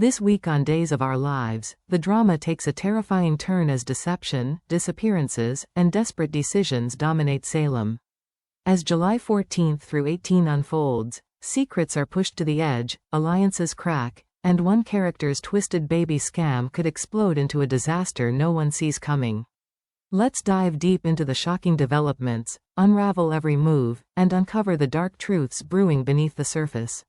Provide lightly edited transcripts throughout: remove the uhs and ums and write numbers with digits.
This week on Days of Our Lives, the drama takes a terrifying turn as deception, disappearances, and desperate decisions dominate Salem. As July 14 through 18 unfolds, secrets are pushed to the edge, alliances crack, and one character's twisted baby scam could explode into a disaster no one sees coming. Let's dive deep into the shocking developments, unravel every move, and uncover the dark truths brewing beneath the surface.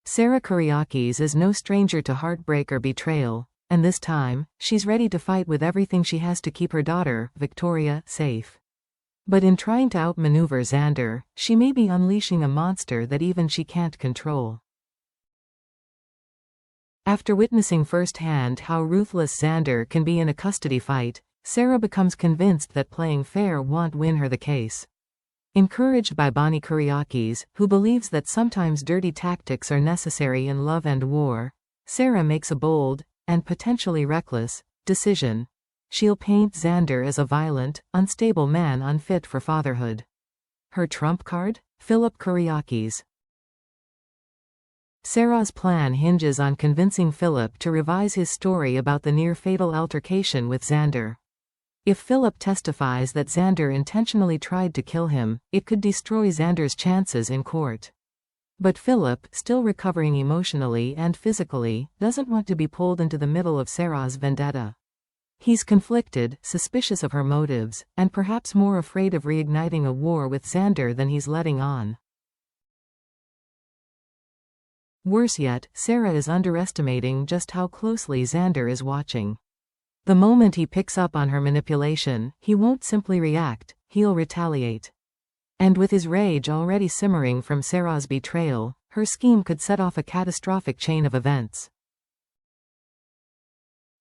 Sarah Kyriakis is no stranger to heartbreak or betrayal, and this time, she's ready to fight with everything she has to keep her daughter, Victoria, safe. But in trying to outmaneuver Xander, she may be unleashing a monster that even she can't control. After witnessing firsthand how ruthless Xander can be in a custody fight, Sarah becomes convinced that playing fair won't win her the case. Encouraged by Bonnie Kyriakis, who believes that sometimes dirty tactics are necessary in love and war, Sarah makes a bold, and potentially reckless, decision. She'll paint Xander as a violent, unstable man unfit for fatherhood. Her trump card? Philip Kyriakis. Sarah's plan hinges on convincing Philip to revise his story about the near-fatal altercation with Xander. If Philip testifies that Xander intentionally tried to kill him, it could destroy Xander's chances in court. But Philip, still recovering emotionally and physically, doesn't want to be pulled into the middle of Sarah's vendetta. He's conflicted, suspicious of her motives, and perhaps more afraid of reigniting a war with Xander than he's letting on. Worse yet, Sarah is underestimating just how closely Xander is watching. The moment he picks up on her manipulation, he won't simply react, he'll retaliate. And with his rage already simmering from Sarah's betrayal, her scheme could set off a catastrophic chain of events.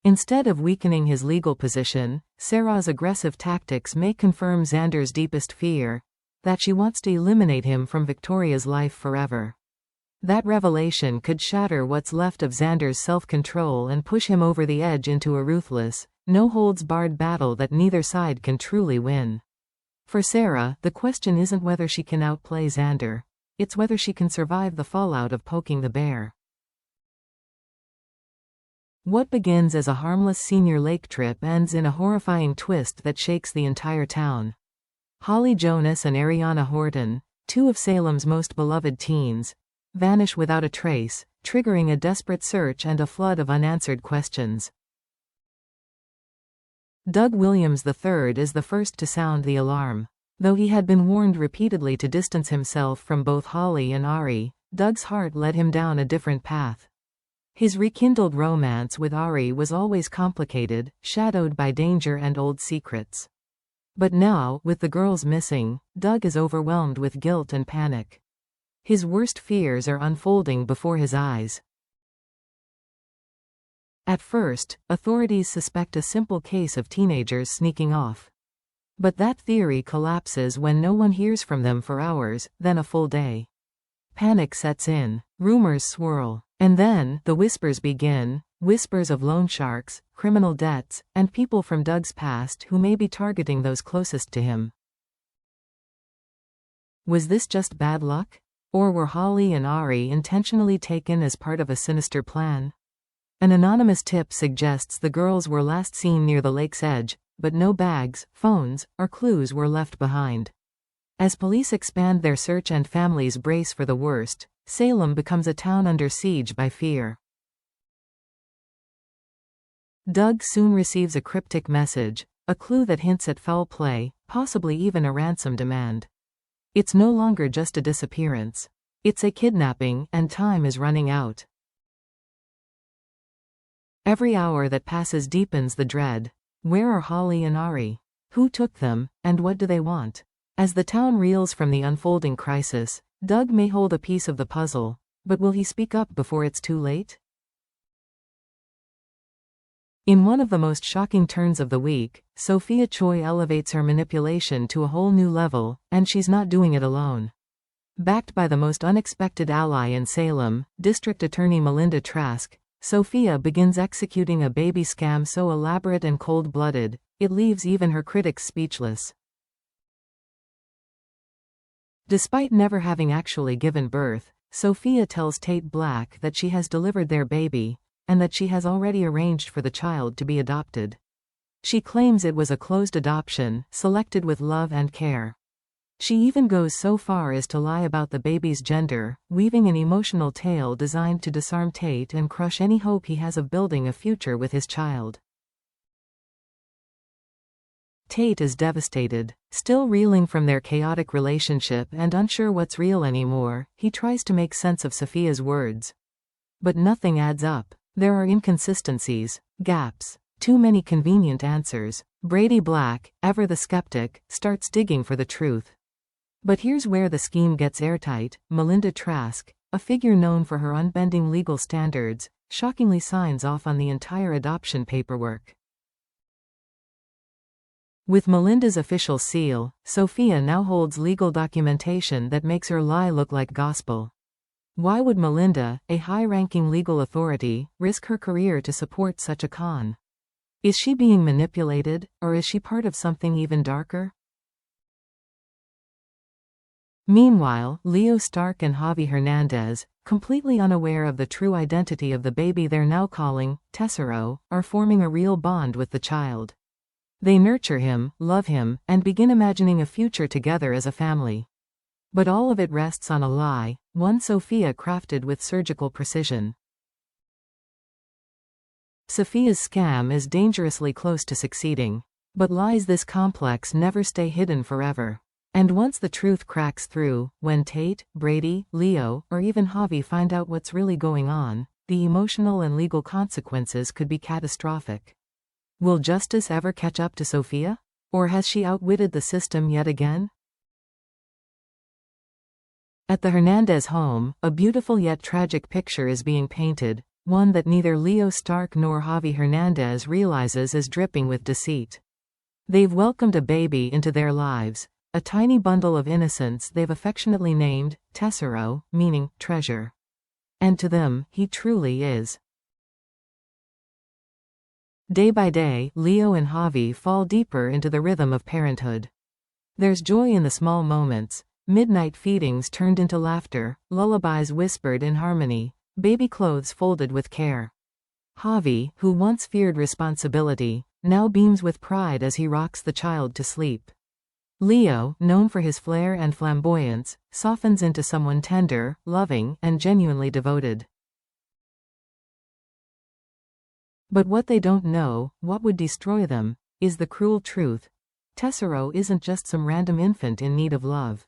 Instead of weakening his legal position, Sarah's aggressive tactics may confirm Xander's deepest fear, that she wants to eliminate him from Victoria's life forever. That revelation could shatter what's left of Xander's self-control and push him over the edge into a ruthless, no-holds-barred battle that neither side can truly win. For Sarah, the question isn't whether she can outplay Xander. It's whether she can survive the fallout of poking the bear. What begins as a harmless senior lake trip ends in a horrifying twist that shakes the entire town. Holly Jonas and Ariana Horton, two of Salem's most beloved teens, vanish without a trace, triggering a desperate search and a flood of unanswered questions. Doug Williams III is the first to sound the alarm. Though he had been warned repeatedly to distance himself from both Holly and Ari, Doug's heart led him down a different path. His rekindled romance with Ari was always complicated, shadowed by danger and old secrets. But now, with the girls missing, Doug is overwhelmed with guilt and panic. His worst fears are unfolding before his eyes. At first, authorities suspect a simple case of teenagers sneaking off. But that theory collapses when no one hears from them for hours, then a full day. Panic sets in, rumors swirl, and then, the whispers begin, whispers of loan sharks, criminal debts, and people from Doug's past who may be targeting those closest to him. Was this just bad luck? Or were Holly and Ari intentionally taken as part of a sinister plan? An anonymous tip suggests the girls were last seen near the lake's edge, but no bags, phones, or clues were left behind. As police expand their search and families brace for the worst, Salem becomes a town under siege by fear. Doug soon receives a cryptic message, a clue that hints at foul play, possibly even a ransom demand. It's no longer just a disappearance. It's a kidnapping, and time is running out. Every hour that passes deepens the dread. Where are Holly and Ari? Who took them, and what do they want? As the town reels from the unfolding crisis, Doug may hold a piece of the puzzle, but will he speak up before it's too late? In one of the most shocking turns of the week, Sophia Choi elevates her manipulation to a whole new level, and she's not doing it alone. Backed by the most unexpected ally in Salem, District Attorney Melinda Trask, Sophia begins executing a baby scam so elaborate and cold-blooded, it leaves even her critics speechless. Despite never having actually given birth, Sophia tells Tate Black that she has delivered their baby, and that she has already arranged for the child to be adopted. She claims it was a closed adoption, selected with love and care. She even goes so far as to lie about the baby's gender, weaving an emotional tale designed to disarm Tate and crush any hope he has of building a future with his child. Tate is devastated. Still reeling from their chaotic relationship and unsure what's real anymore, he tries to make sense of Sophia's words. But nothing adds up. There are inconsistencies, gaps, too many convenient answers. Brady Black, ever the skeptic, starts digging for the truth. But here's where the scheme gets airtight. Melinda Trask, a figure known for her unbending legal standards, shockingly signs off on the entire adoption paperwork. With Melinda's official seal, Sophia now holds legal documentation that makes her lie look like gospel. Why would Melinda, a high-ranking legal authority, risk her career to support such a con? Is she being manipulated, or is she part of something even darker? Meanwhile, Leo Stark and Javi Hernandez, completely unaware of the true identity of the baby they're now calling Tesoro, are forming a real bond with the child. They nurture him, love him, and begin imagining a future together as a family. But all of it rests on a lie, one Sophia crafted with surgical precision. Sophia's scam is dangerously close to succeeding. But lies this complex never stay hidden forever. And once the truth cracks through, when Tate, Brady, Leo, or even Javi find out what's really going on, the emotional and legal consequences could be catastrophic. Will justice ever catch up to Sophia? Or has she outwitted the system yet again? At the Hernandez home, a beautiful yet tragic picture is being painted, one that neither Leo Stark nor Javi Hernandez realizes is dripping with deceit. They've welcomed a baby into their lives, a tiny bundle of innocence they've affectionately named Tesoro, meaning treasure. And to them, he truly is. Day by day, Leo and Javi fall deeper into the rhythm of parenthood. There's joy in the small moments, midnight feedings turned into laughter, lullabies whispered in harmony, baby clothes folded with care. Javi, who once feared responsibility, now beams with pride as he rocks the child to sleep. Leo, known for his flair and flamboyance, softens into someone tender, loving, and genuinely devoted. But what they don't know, what would destroy them, is the cruel truth. Tesoro isn't just some random infant in need of love.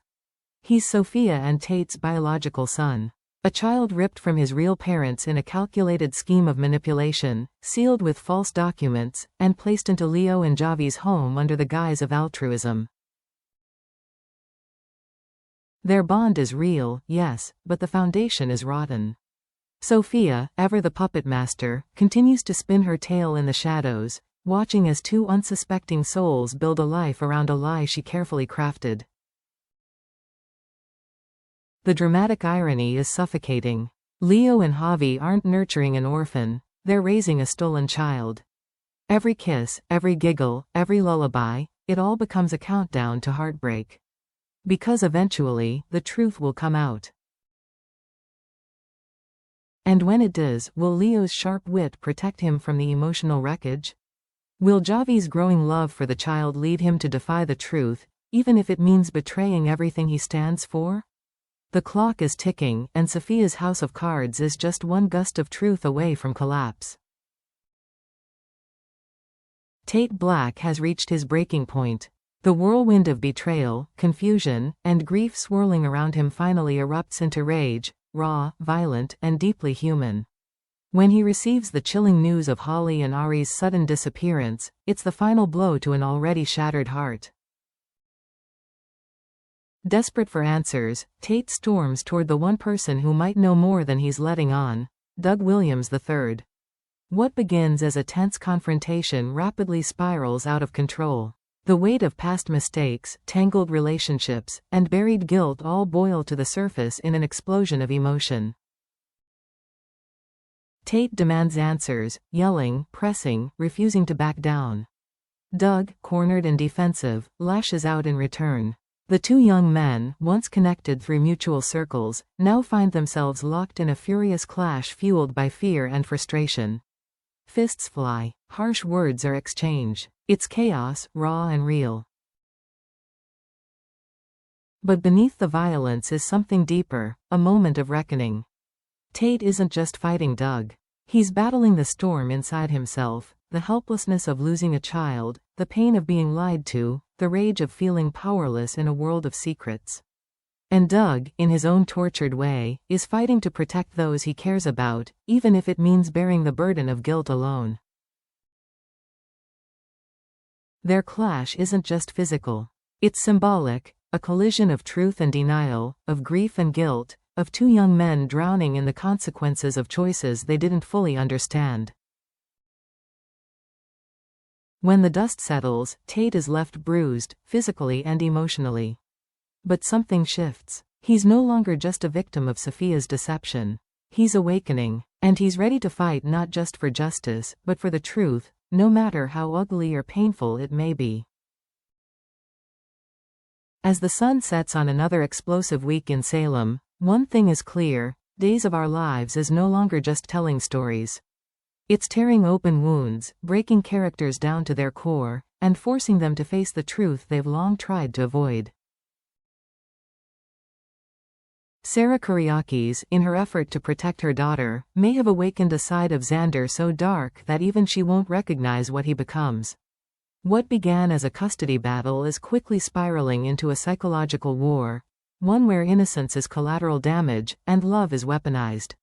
He's Sophia and Tate's biological son. A child ripped from his real parents in a calculated scheme of manipulation, sealed with false documents, and placed into Leo and Javi's home under the guise of altruism. Their bond is real, yes, but the foundation is rotten. Sophia, ever the puppet master, continues to spin her tale in the shadows, watching as two unsuspecting souls build a life around a lie she carefully crafted. The dramatic irony is suffocating. Leo and Javi aren't nurturing an orphan, they're raising a stolen child. Every kiss, every giggle, every lullaby, it all becomes a countdown to heartbreak. Because eventually, the truth will come out. And when it does, will Leo's sharp wit protect him from the emotional wreckage? Will Javi's growing love for the child lead him to defy the truth, even if it means betraying everything he stands for? The clock is ticking, and Sophia's house of cards is just one gust of truth away from collapse. Tate Black has reached his breaking point. The whirlwind of betrayal, confusion, and grief swirling around him finally erupts into rage, raw, violent, and deeply human. When he receives the chilling news of Holly and Ari's sudden disappearance, it's the final blow to an already shattered heart. Desperate for answers, Tate storms toward the one person who might know more than he's letting on, Doug Williams III. What begins as a tense confrontation rapidly spirals out of control. The weight of past mistakes, tangled relationships, and buried guilt all boil to the surface in an explosion of emotion. Tate demands answers, yelling, pressing, refusing to back down. Doug, cornered and defensive, lashes out in return. The two young men, once connected through mutual circles, now find themselves locked in a furious clash fueled by fear and frustration. Fists fly, harsh words are exchanged. It's chaos, raw and real. But beneath the violence is something deeper, a moment of reckoning. Tate isn't just fighting Doug. He's battling the storm inside himself, the helplessness of losing a child, the pain of being lied to, the rage of feeling powerless in a world of secrets. And Doug, in his own tortured way, is fighting to protect those he cares about, even if it means bearing the burden of guilt alone. Their clash isn't just physical. It's symbolic, a collision of truth and denial, of grief and guilt, of two young men drowning in the consequences of choices they didn't fully understand. When the dust settles, Tate is left bruised, physically and emotionally. But something shifts. He's no longer just a victim of Sophia's deception. He's awakening, and he's ready to fight not just for justice, but for the truth, no matter how ugly or painful it may be. As the sun sets on another explosive week in Salem, one thing is clear: Days of Our Lives is no longer just telling stories. It's tearing open wounds, breaking characters down to their core, and forcing them to face the truth they've long tried to avoid. Sarah Kyriakis, in her effort to protect her daughter, may have awakened a side of Xander so dark that even she won't recognize what he becomes. What began as a custody battle is quickly spiraling into a psychological war, one where innocence is collateral damage, and love is weaponized.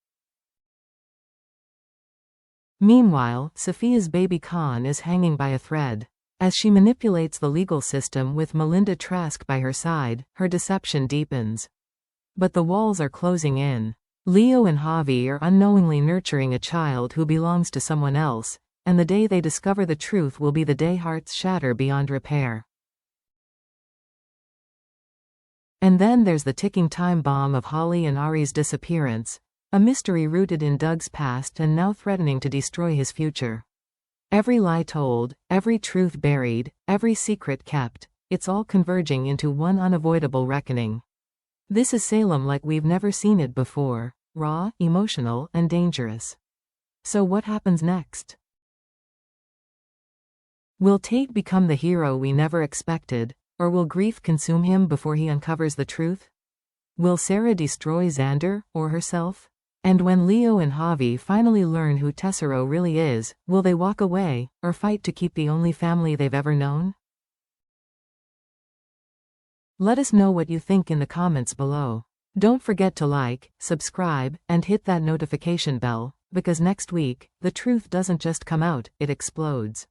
Meanwhile, Sophia's baby Khan is hanging by a thread. As she manipulates the legal system with Melinda Trask by her side, her deception deepens. But the walls are closing in. Leo and Javi are unknowingly nurturing a child who belongs to someone else, and the day they discover the truth will be the day hearts shatter beyond repair. And then there's the ticking time bomb of Holly and Ari's disappearance, a mystery rooted in Doug's past and now threatening to destroy his future. Every lie told, every truth buried, every secret kept, it's all converging into one unavoidable reckoning. This is Salem like we've never seen it before, raw, emotional, and dangerous. So what happens next? Will Tate become the hero we never expected, or will grief consume him before he uncovers the truth? Will Sarah destroy Xander, or herself? And when Leo and Javi finally learn who Tessero really is, will they walk away, or fight to keep the only family they've ever known? Let us know what you think in the comments below. Don't forget to like, subscribe, and hit that notification bell, because next week, the truth doesn't just come out, it explodes.